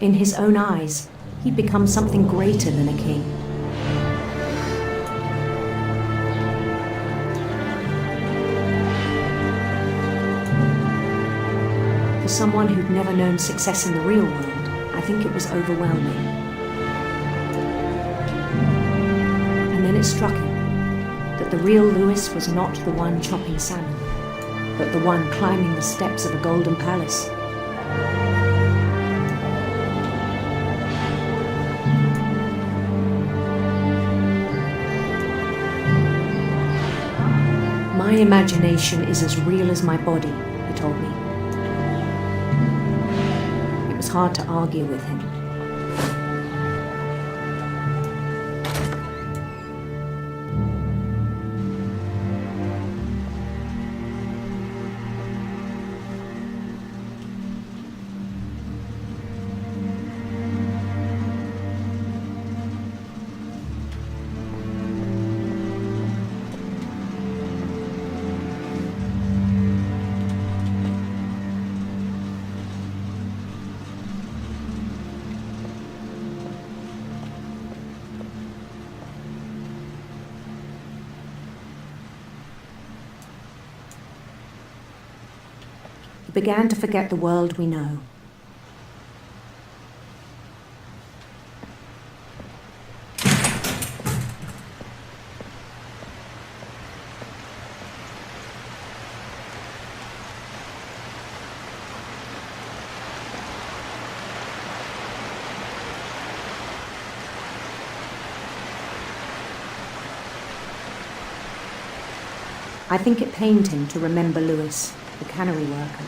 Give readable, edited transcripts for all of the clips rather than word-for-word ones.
In his own eyes, he'd become something greater than a king. For someone who'd never known success in the real world, I think it was overwhelming. And then it struck him that the real Lewis was not the one chopping salmon, but the one climbing the steps of a golden palace. My imagination is as real as my body, he told me. It was hard to argue with him. We began to forget the world we know. I think it pained him to remember Lewis, the cannery worker.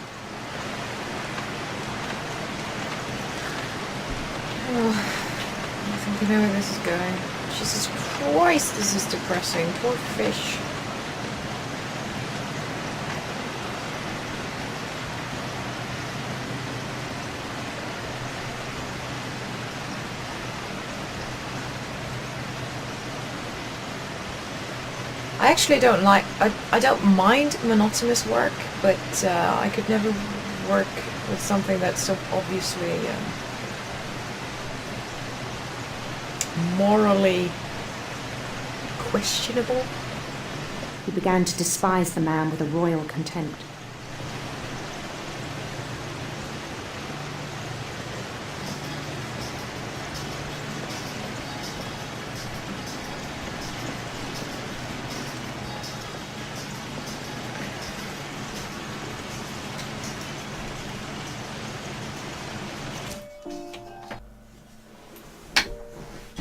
I think I know where this is going. Jesus Christ, this is depressing. Poor fish. I actually don't like, I don't mind monotonous work, but I could never work with something that's so obviously morally questionable. He began to despise the man with a royal contempt.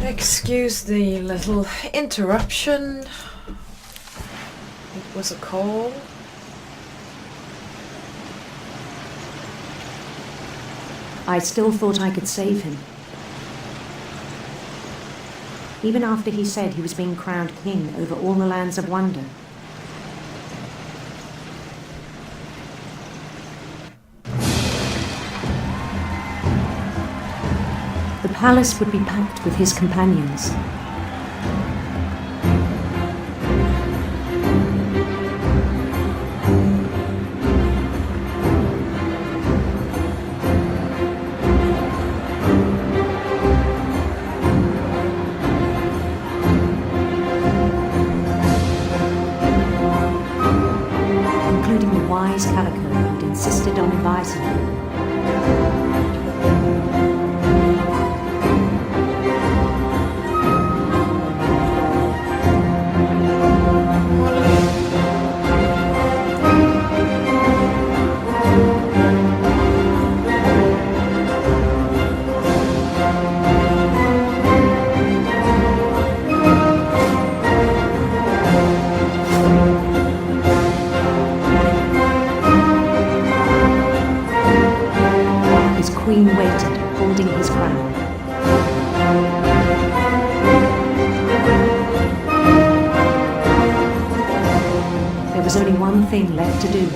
Excuse the little interruption. It was a call. I still thought I could save him. Even after he said he was being crowned king over all the lands of wonder. The palace would be packed with his companions. Including the wise Calico who'd insisted on advising him. Queen waited, holding his crown. There was only one thing left to do.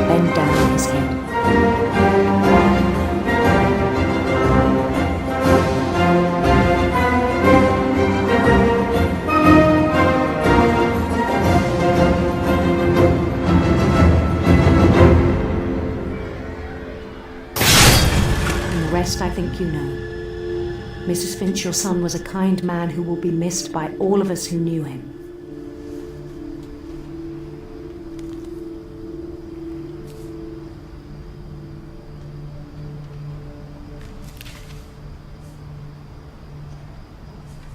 Bend down his head. rest I think you know. Mrs. Finch, your son was a kind man who will be missed by all of us who knew him.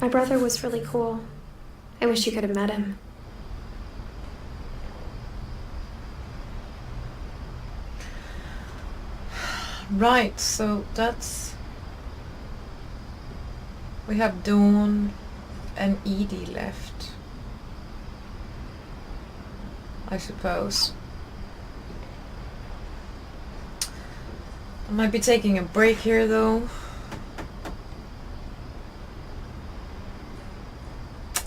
My brother was really cool. I wish you could have met him. Right, so that's... We have Dawn and Edie left, I suppose. I might be taking a break here though.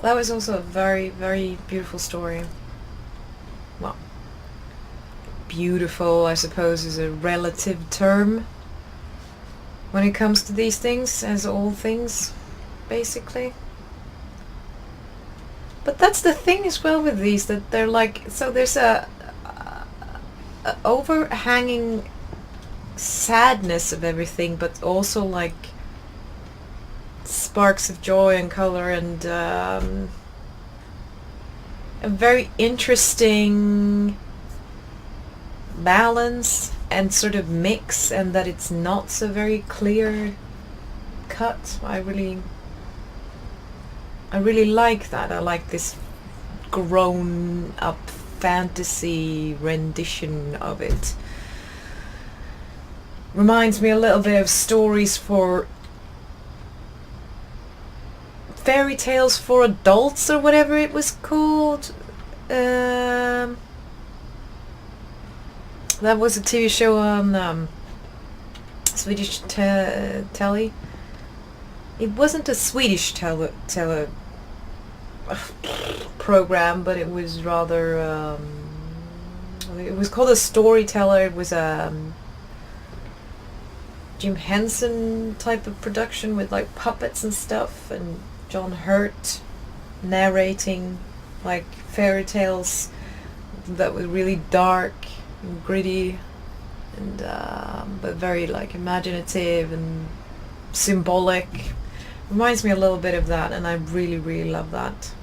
That was also a very, very beautiful story. Well, beautiful, I suppose, is a relative term when it comes to these things, as all things, basically. But that's the thing as well with these, that they're like, so there's a overhanging sadness of everything, but also like sparks of joy and color, and a very interesting balance and sort of mix, and that it's not so very clear cut. I really like that. I like this grown up fantasy rendition of it. Reminds me a little bit of stories for fairy tales for adults, or whatever it was called. That was a TV show on Swedish telly. It wasn't a Swedish tele program, but it was rather it was called a storyteller. It was Jim Henson type of production with like puppets and stuff, and John Hurt narrating like fairy tales that were really dark and gritty, and but very like imaginative and symbolic. Reminds me a little bit of that, and I really, really love that.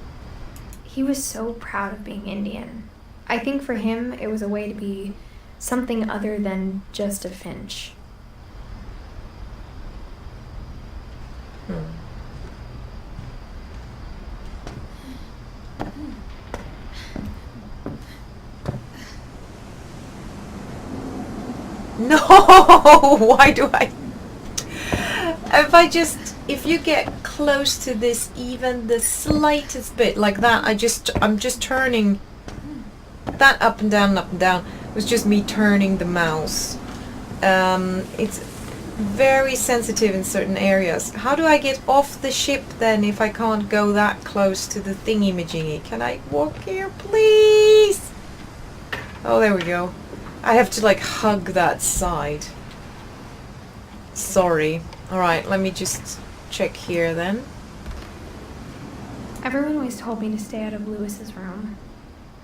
He was so proud of being Indian. I think for him it was a way to be something other than just a Finch. No! Why do I... If you get close to this even the slightest bit like that, I'm just turning that up and down and up and down. It was just me turning the mouse. It's very sensitive in certain areas. How do I get off the ship then if I can't go that close to the thingy-majingy? Can I walk here, please? Oh, there we go. I have to like hug that side. Sorry. Alright, let me just check here then. Everyone always told me to stay out of Lewis's room.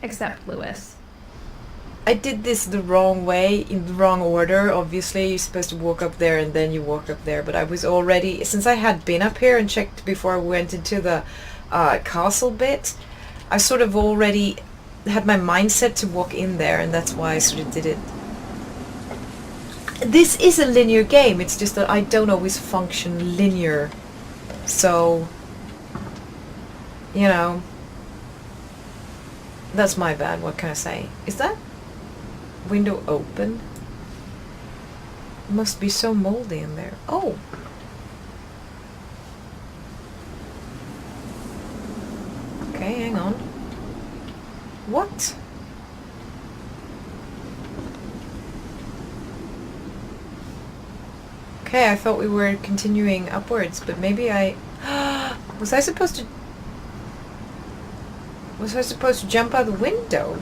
Except Lewis. I did this the wrong way, in the wrong order. Obviously, you're supposed to walk up there and then you walk up there. But I was already, since I had been up here and checked before I went into the castle bit, I sort of already had my mindset to walk in there, and that's why I sort of did it. This is a linear game, it's just that I don't always function linear. So, you know, that's my bad, what can I say? Is that window open? It must be so moldy in there. Oh! Okay, hang on. What? Okay, I thought we were continuing upwards, but maybe I... Was I supposed to jump out the window?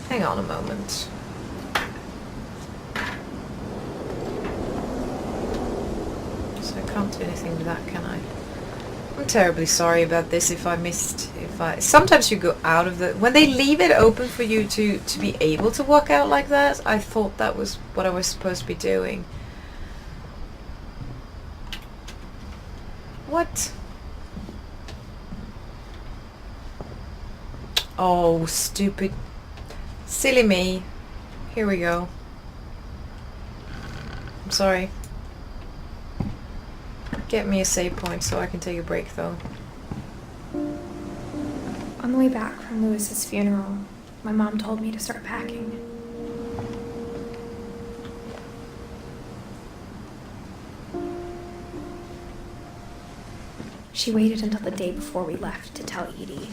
Hang on a moment. So I can't do anything with that, can I? I'm terribly sorry about this if I missed... Sometimes you go out of the... When they leave it open for you to be able to walk out like that, I thought that was what I was supposed to be doing. What? Oh, stupid. Silly me. Here we go. I'm sorry. Get me a save point so I can take a break though. On the way back from Lewis's funeral, my mom told me to start packing. She waited until the day before we left to tell Edie.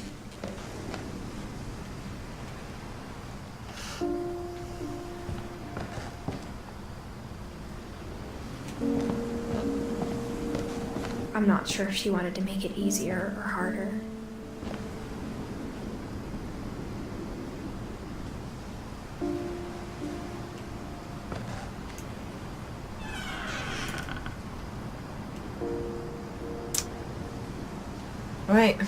I'm not sure if she wanted to make it easier or harder. Right.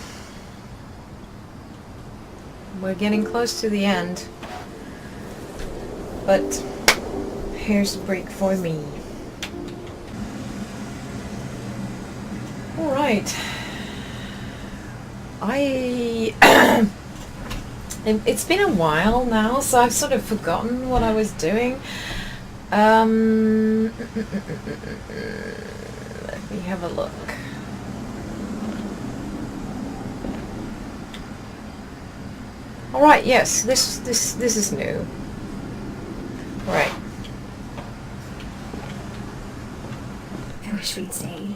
We're getting close to the end. But here's a break for me. Alright. It's been a while now, so I've sort of forgotten what I was doing. Let me have a look. Alright, yes, this is new. Right. I wish we'd stayed.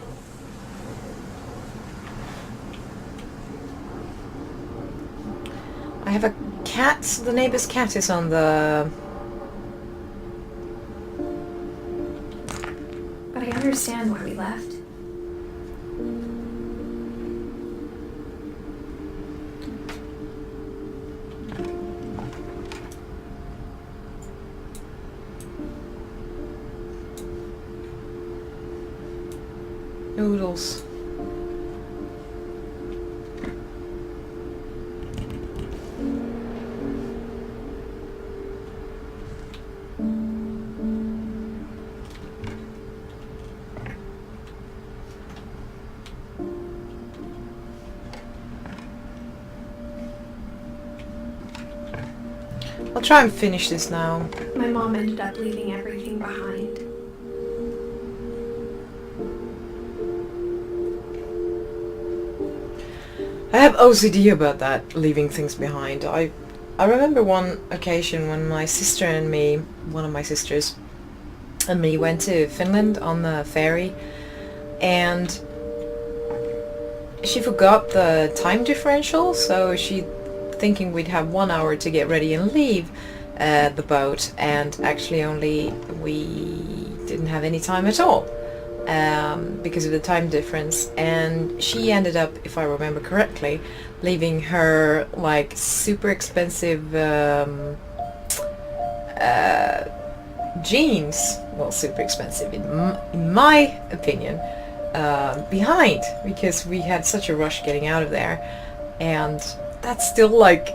I have a cat. The neighbor's cat is on the... But I understand why we left. Noodles. I'll try and finish this now. My mom ended up leaving everything behind. I have OCD about that, leaving things behind. I remember one occasion when my sister and me, one of my sisters and me, went to Finland on the ferry, and she forgot the time differential, so she, thinking we'd have 1 hour to get ready and leave the boat, and actually we didn't have any time at all. Because of the time difference, and she ended up, if I remember correctly, leaving her like super expensive jeans, well, super expensive in my opinion, behind, because we had such a rush getting out of there, and that still like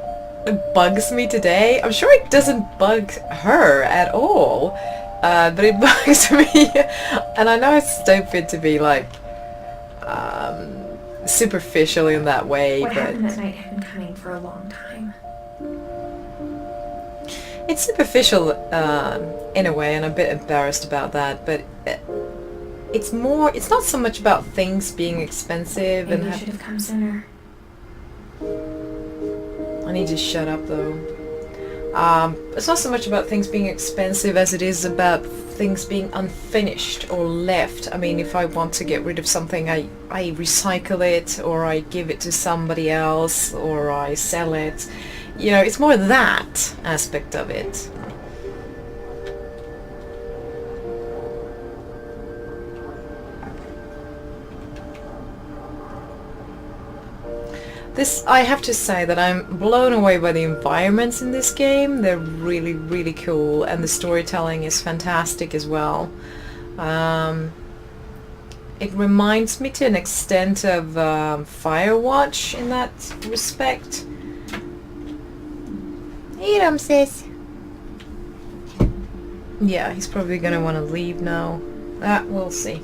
bugs me today. I'm sure it doesn't bug her at all. But it bugs me, and I know it's stupid to be like superficial in that way, What but happened that night had been coming for a long time. it's superficial in a way, and I'm a bit embarrassed about that. But it's not so much about things being expensive. Maybe you and should have come sooner. I need to shut up though. It's not so much about things being expensive as it is about things being unfinished or left. I mean, if I want to get rid of something, I recycle it, or I give it to somebody else, or I sell it. You know, it's more that aspect of it. I have to say that I'm blown away by the environments in this game. They're really, really cool, and the storytelling is fantastic as well. It reminds me to an extent of Firewatch in that respect. Eat 'em, sis. Yeah, he's probably gonna want to leave now. We'll see.